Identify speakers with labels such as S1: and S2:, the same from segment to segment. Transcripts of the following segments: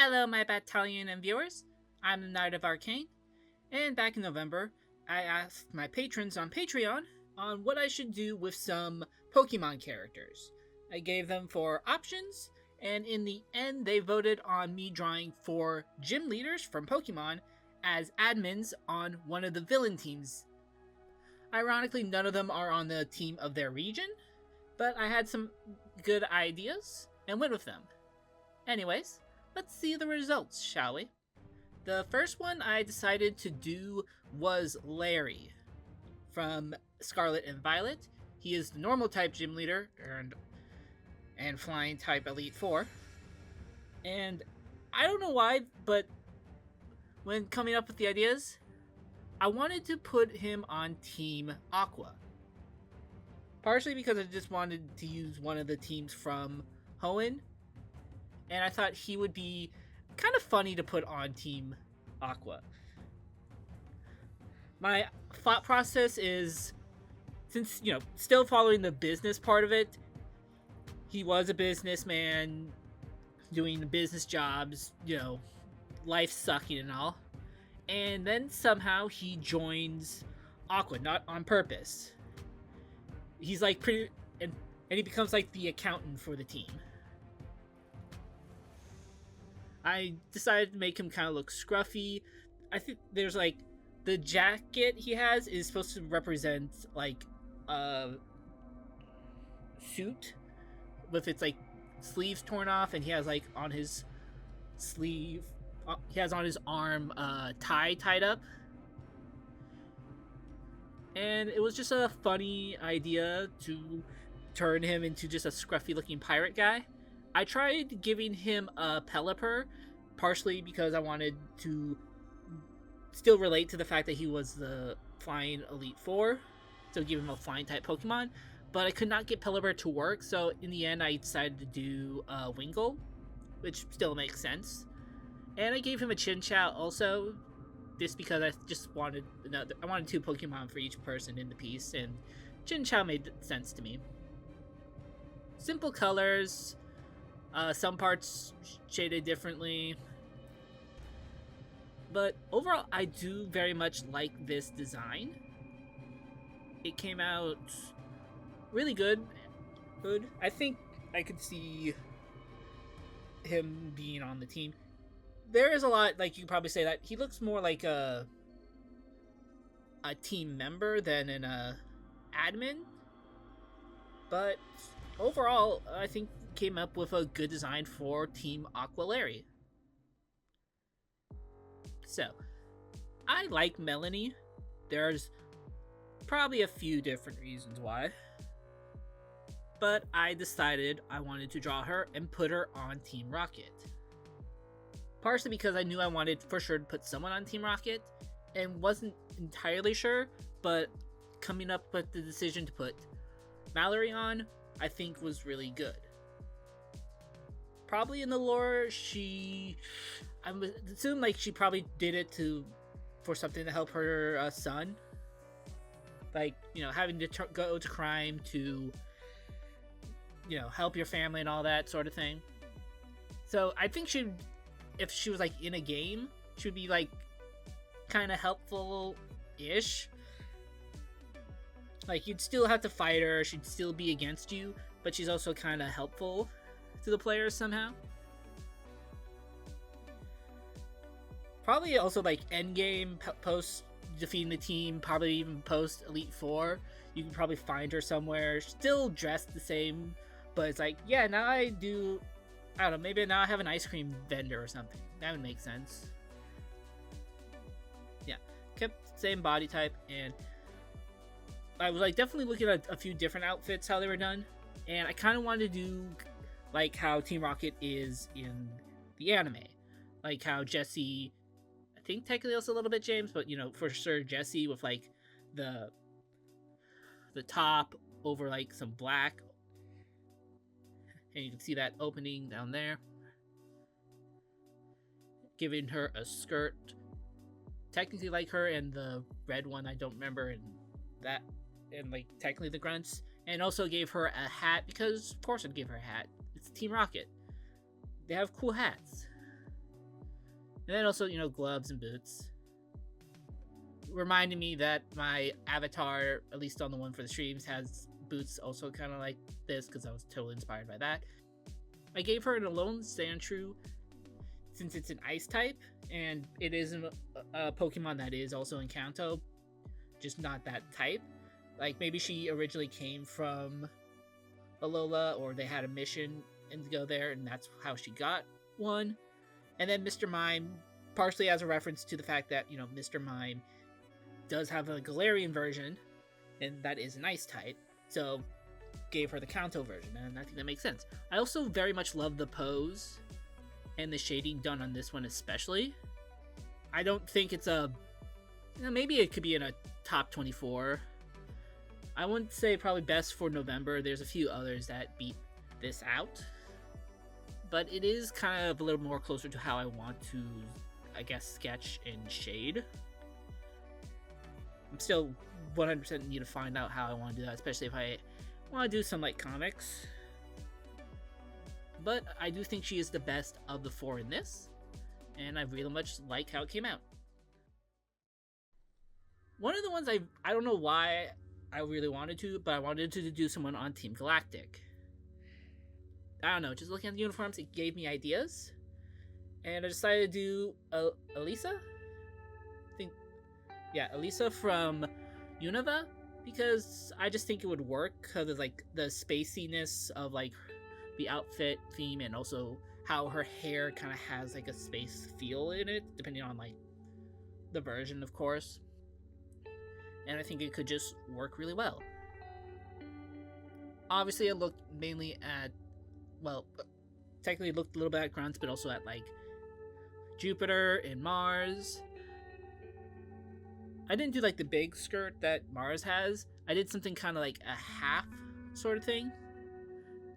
S1: Hello, my battalion and viewers. I'm the Knight of Arcane, and back in November, I asked my patrons on Patreon on what I should do with some Pokemon characters. I gave them 4 options, and in the end, they voted on me drawing 4 gym leaders from Pokemon as admins on one of the villain teams. Ironically, none of them are on the team of their region, but I had some good ideas and went with them. Anyways, let's see the results, shall we? The first one I decided to do was Larry from Scarlet and Violet. He is the normal type gym leader and flying type Elite 4. And I don't know why, but when coming up with the ideas, I wanted to put him on Team Aqua. Partially because I just wanted to use one of the teams from Hoenn, and I thought he would be kind of funny to put on Team Aqua. My thought process is, since, still following the business part of it, he was a businessman doing business jobs, life sucking and all. And then somehow he joins Aqua, not on purpose. He's like and he becomes like the accountant for the team. I decided to make him kind of look scruffy. I think there's like the jacket he has is supposed to represent like a suit with its like sleeves torn off, and he has like on his sleeve, he has on his arm tie tied up. And it was just a funny idea to turn him into just a scruffy looking pirate guy. I tried giving him a Pelipper, partially because I wanted to still relate to the fact that he was the flying Elite 4, so give him a flying type Pokemon, but I could not get Pelipper to work, so in the end I decided to do Wingull, which still makes sense. And I gave him a Chinchou also, just because I just wanted I wanted 2 Pokemon for each person in the piece, and Chinchou made sense to me. Simple colors, some parts shaded differently, but overall I do very much like this design. It came out really good. I think I could see him being on the team. There is a lot, like, you could probably say that he looks more like a team member than an admin, but overall I think came up with a good design for Team Aqua. So I like Melony. There's probably a few different reasons why, but I decided I wanted to draw her and put her on Team Rocket. Partially because I knew I wanted for sure to put someone on Team Rocket, and wasn't entirely sure, but coming up with the decision to put Mallory on, I think was really good. Probably in the lore, I would assume like she probably did it for something to help her son. Like, having to go to crime to, help your family and all that sort of thing. So I think if she was like in a game, she would be like kind of helpful-ish. Like, you'd still have to fight her, she'd still be against you, but she's also kind of helpful to the players somehow. Probably also like endgame, post defeating the team, probably even post Elite 4, you can probably find her somewhere, still dressed the same, but it's like, yeah, now I don't know, maybe now I have an ice cream vendor or something. That would make sense. Yeah, kept the same body type, and I was like definitely looking at a few different outfits, how they were done, and I kind of wanted to do like how Team Rocket is in the anime. Like how Jessie, I think technically also a little bit James, but for sure Jessie with like the top over like some black, and you can see that opening down there, giving her a skirt technically like her, and the red one I don't remember, and like technically the grunts, and also gave her a hat because of course I'd give her a hat. It's Team Rocket. They have cool hats. And then also, gloves and boots. Reminding me that my avatar, at least on the one for the streams, has boots also kind of like this, because I was totally inspired by that. I gave her an Alone Stand True since it's an ice type, and it is a Pokemon that is also in Kanto, just not that type. Like, maybe she originally came from Alola, or they had a mission and to go there, and that's how she got one. And then Mr. Mime, partially as a reference to the fact that, Mr. Mime does have a Galarian version, and that is an ice type, so gave her the Kanto version, and I think that makes sense. I also very much love the pose and the shading done on this one especially. I don't think it's maybe it could be in a top 24. I wouldn't say probably best for November. There's a few others that beat this out, but it is kind of a little more closer to how I want to, I guess, sketch and shade. I'm still 100% need to find out how I want to do that, especially if I want to do some like comics. But I do think she is the best of the four in this, and I really much like how it came out. One of the ones I don't know why I really wanted to, but I wanted to do someone on Team Galactic. I don't know, just looking at the uniforms, it gave me ideas, and I decided to do Elesa. Elesa from Unova, because I just think it would work because of like the spaciness of like the outfit theme, and also how her hair kind of has like a space feel in it, depending on like the version, of course. And I think it could just work really well. Obviously, I looked mainly at, well, technically looked a little bit at grunts, but also at like Jupiter and Mars. I didn't do like the big skirt that Mars has. I did something kind of like a half sort of thing.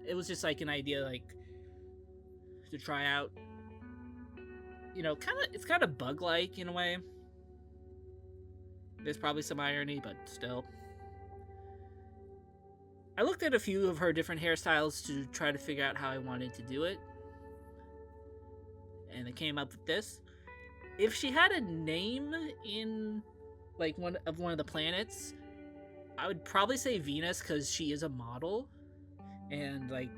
S1: It was just like an idea, like, to try out. It's kind of bug-like in a way. There's probably some irony, but still. I looked at a few of her different hairstyles to try to figure out how I wanted to do it, and I came up with this. If she had a name in like one of the planets, I would probably say Venus, because she is a model and like,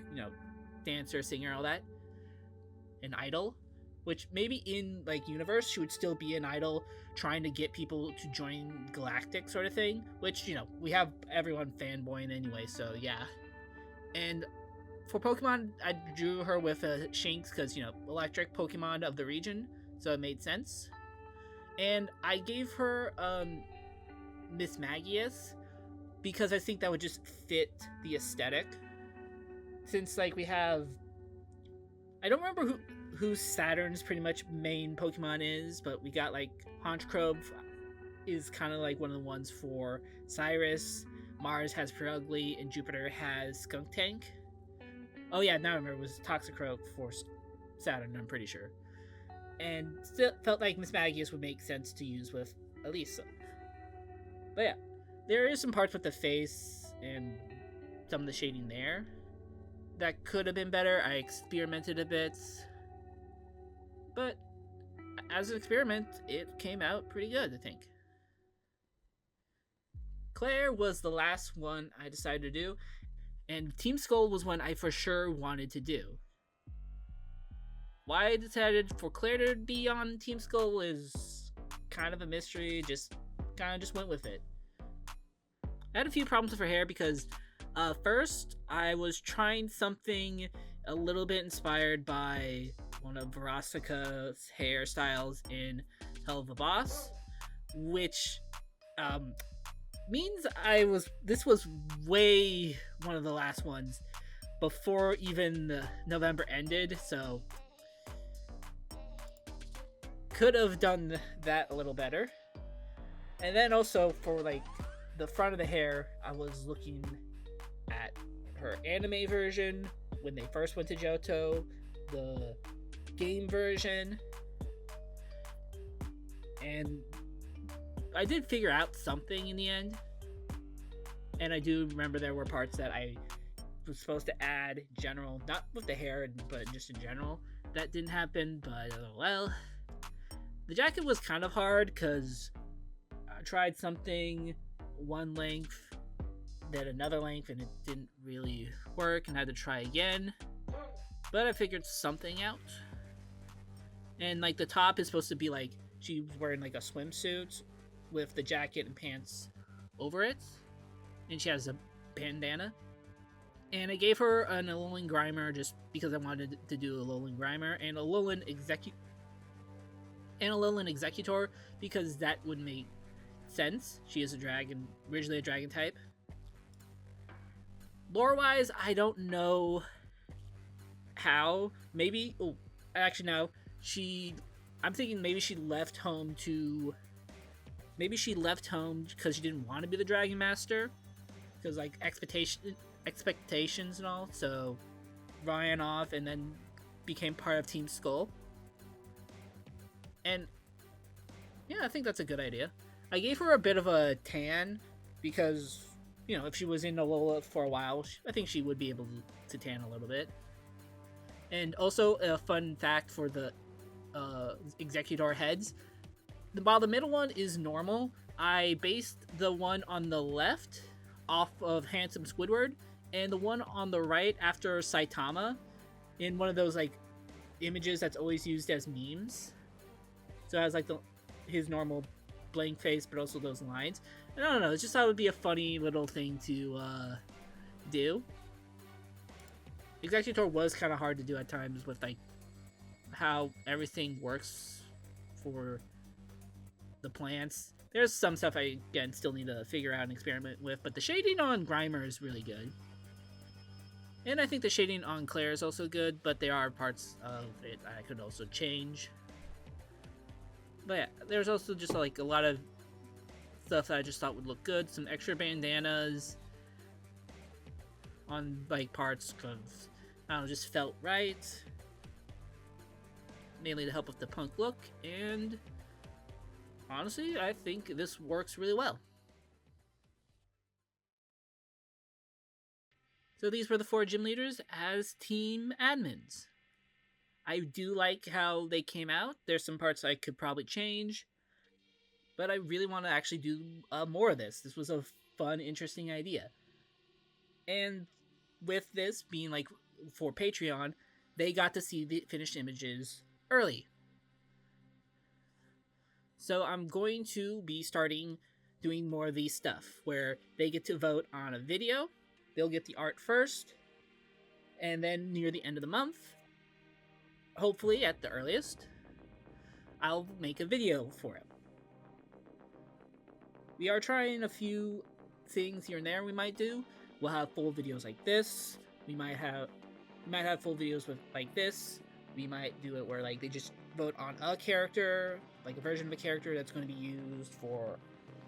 S1: dancer, singer, all that, an idol. Which maybe in like universe she would still be an idol trying to get people to join Galactic sort of thing, which we have everyone fanboying anyway, so yeah. And for Pokemon, I drew her with a Shinx because electric Pokemon of the region, so it made sense. And I gave her Miss Magius because I think that would just fit the aesthetic, since like we have, I don't remember who Saturn's pretty much main Pokemon is, but we got like Honchkrow is kind of like one of the ones for Cyrus. Mars has Perugly, and Jupiter has Skuntank. Oh yeah, now I remember, it was Toxicroak for Saturn, I'm pretty sure. And still felt like Miss Magius would make sense to use with Elesa. But yeah, there is some parts with the face and some of the shading there that could have been better. I experimented a bit, but as an experiment, it came out pretty good, I think. Claire was the last one I decided to do, and Team Skull was one I for sure wanted to do. Why I decided for Claire to be on Team Skull is kind of a mystery, just went with it. I had a few problems with her hair because first, I was trying something a little bit inspired by one of Verasica's hairstyles in Hell of a Boss, which means this was way one of the last ones before even November ended, so could have done that a little better. And then also for like the front of the hair, I was looking at her anime version when they first went to Johto, the game version, and I did figure out something in the end. And I do remember there were parts that I was supposed to add general, not with the hair, but just in general. That didn't happen, but well. The jacket was kind of hard because I tried something one length, then another length, and it didn't really work, and I had to try again. But I figured something out. And like the top is supposed to be like she was wearing like a swimsuit with the jacket and pants over it, and she has a bandana. And I gave her an Alolan Grimer just because I wanted to do a Alolan Grimer and a Alolan Executor because that would make sense. She is a dragon, originally a dragon type. Lore-wise, I don't know how. Maybe, oh, actually no. I'm thinking maybe she left home because she didn't want to be the Dragon Master. Because, like, expectations and all. So, ran off and then became part of Team Skull. And, yeah, I think that's a good idea. I gave her a bit of a tan because, you know, if she was in Alola for a while, I think she would be able to tan a little bit. And also, a fun fact for the Executor heads. While the middle one is normal, I based the one on the left off of Handsome Squidward, and the one on the right after Saitama in one of those, like, images that's always used as memes. So it has, like, his normal blank face, but also those lines. And I don't know, it's just thought it would be a funny little thing to do. Executor was kind of hard to do at times with, like, how everything works for the plants. There's some stuff I, again, still need to figure out and experiment with, but the shading on Grimer is really good. And I think the shading on Claire is also good, but there are parts of it I could also change. But yeah, there's also just like a lot of stuff that I just thought would look good. Some extra bandanas on like parts because I don't know, just felt right. Mainly to help with the punk look, and honestly, I think this works really well. So these were the 4 gym leaders as team admins. I do like how they came out. There's some parts I could probably change, but I really want to actually do more of this. This was a fun, interesting idea. And with this being like for Patreon, they got to see the finished images early. So I'm going to be starting doing more of these stuff where they get to vote on a video. They'll get the art first, and then near the end of the month, hopefully at the earliest, I'll make a video for it. We are trying a few things here and there we might do. We'll have full videos like this. We might have full videos with like this. We might do it where like they just vote on a character, like a version of a character that's going to be used for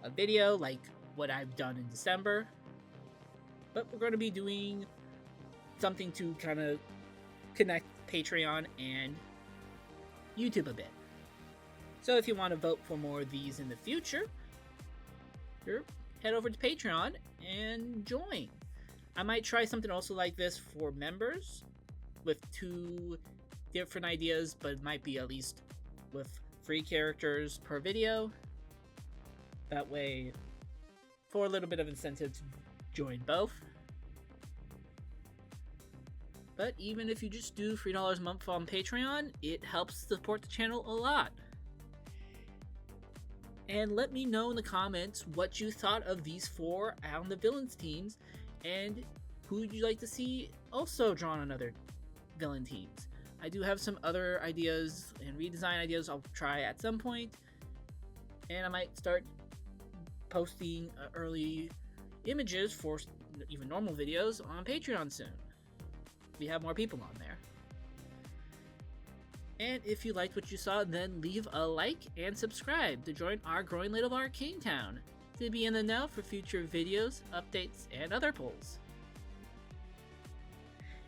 S1: a video, like what I've done in December. But we're going to be doing something to kind of connect Patreon and YouTube a bit. So if you want to vote for more of these in the future, head over to Patreon and join. I might try something also like this for members with 2 different ideas, but it might be at least with 3 characters per video. That way, for a little bit of incentive to join both. But even if you just do $3 a month on Patreon, it helps support the channel a lot. And let me know in the comments what you thought of these 4 on the villains teams, and who would you like to see also drawn on other villain teams. I do have some other ideas and redesign ideas I'll try at some point, and I might start posting early images for even normal videos on Patreon soon. We have more people on there. And if you liked what you saw, then leave a like and subscribe to join our growing little Arcane town to be in the know for future videos, updates, and other polls.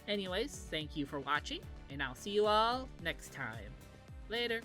S1: Anyways, thank you for watching, and I'll see you all next time. Later.